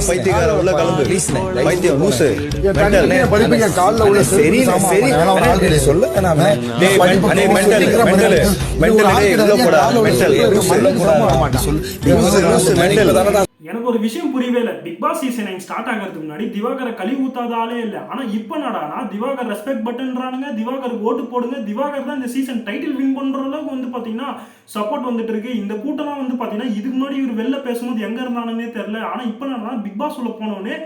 பைத்தியக்கார உள்ள கலந்து பைத்தியம் லூசு எனக்கு ஒரு விஷயம் புரியவே இல்லை. பிக் பாஸ் சீசன் 9 ஸ்டார்ட் ஆகிறதுக்கு முன்னாடி திவாகரை கழுவி ஊத்தாதாலே இல்லை. ஆனா இப்ப என்னடானா திவாகர் ரெஸ்பெக்ட் பட்டன்றானுங்க, திவாகருக்கு ஓட்டு போடுங்க, திவாகர் தான் இந்த சீசன் டைட்டில் வின் பண்ற அளவுக்கு வந்து பாத்தீங்கன்னா சப்போர்ட் வந்துட்டு இருக்கு. இந்த கூட்டம்லாம் வந்து பாத்தீங்கன்னா இதுக்கு முன்னாடி இவர் வெளில பேசும்போது எங்க இருந்தானுன்னே தெரியல. ஆனா இப்ப என்னடா பிக் பாஸ் உள்ள போனோடனே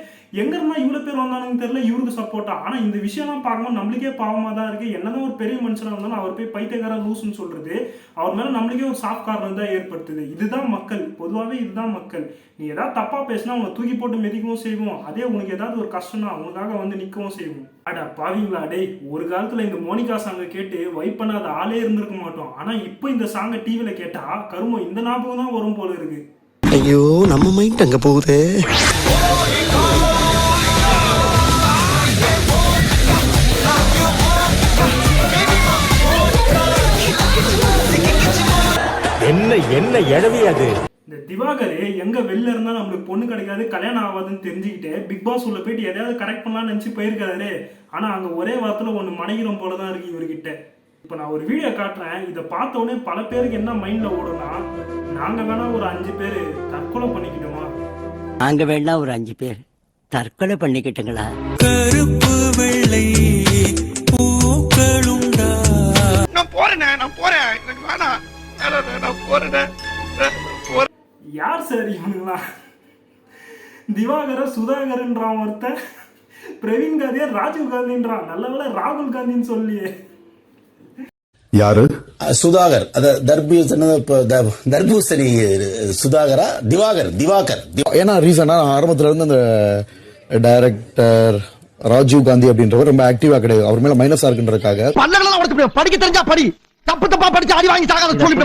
எங்க இருந்தா இவ்வளவு பேர் வந்தானுன்னு தெரியல, இவருக்கு சப்போர்ட்டா. ஆனா இந்த விஷயம்லாம் பார்க்கும்போது நம்மளுக்கே பாவமா தான் இருக்கு. என்னதான் ஒரு பெரிய மனுஷனா இருந்தாலும் அவர் போய் பைத்தியக்கார லூசுன்னு சொல்றது அவர் மேல நம்மளுக்கே ஒரு சாஃப்ட் காரணம் தான் ஏற்படுத்துது. இதுதான் மக்கள், பொதுவாகவே இதுதான் மக்கள். நீ ஏதாவது தப்பா பேசினா அவங்க தூக்கி போட்டு மிதிக்கவும் செய்வோம், அதே உனக்கு ஏதாவது ஒரு கஷ்டம்னா அவங்களுக்காக வந்து நிற்கவும் செய்வோம். அடா பாவீங்களா டேய், ஒரு காலத்துல இந்த மோனிகா சாங்கை கேட்டு வைப் பண்ணாத ஆளே இருந்திருக்க மாட்டோம். ஆனா இப்போ இந்த சாங்கை டிவியில கேட்டா கருமம் இந்த ஞாபகம் தான் வரும் போல இருக்கு. ஐயோ நம்ம மைண்ட் அங்க போகுது. என்ன என்ன எழவி அது. இந்த திவாகரே எங்க வெளில இருந்தா நம்மளுக்கு பொண்ணு கிடைக்காது, கல்யாணம் ஆகாதுன்னு தெரிஞ்சுக்கிட்டு பிக் பாஸ் உள்ள போயிட்டு எதையாவது கரெக்ட் பண்ணலாம்னு நினைச்சு போயிருக்காரு. ஆனா அங்க ஒரே வாரத்துல ஒண்ணு மனைகிறோம் போலதான் இருக்கு இவர்கிட்ட. இப்ப நான் ஒரு வீடியோ காட்டுறேன், இதை பார்த்த உடனே பல பேருக்கு என்ன மைண்ட்ல ஓடுனா, நாங்க வேணா ஒரு 5 பேர் தற்கொலை பண்ணிக்கிட்டோமா, நாங்க வேணா ஒரு 5 பேர் தற்கொலை பண்ணிக்கிட்டுங்களா. கருப்பு வெள்ளை பூக்களுண்டா. நான் போறேன் எனக்கு வேணாம், நான் போறேன். யார் சார் இவனுங்களா? திவாகர சுதாகர்ன்றான் ஒருத்தன், பிரவீன் காந்தியா ராஜீவ் காந்தின்றான். நல்ல வேளை ராகுல் காந்தின்னு சொல்லியே. யாரு சுதாகர்? தர்பூசணி சுதாகரா? திவாகர். ஏன்னா ரீசனா ஆரம்பத்துல இருந்து அந்த டைரக்டர் ராஜீவ் காந்தி அப்படின்றவர் ரொம்ப ஆக்டிவா கிடையாது, அவர் மேல மைனஸா இருக்குன்றதுக்காக படிக்க தெரிஞ்சா படி, தப்பு தப்பா படிச்சு அடி வாங்கி சாகாத சொல்லி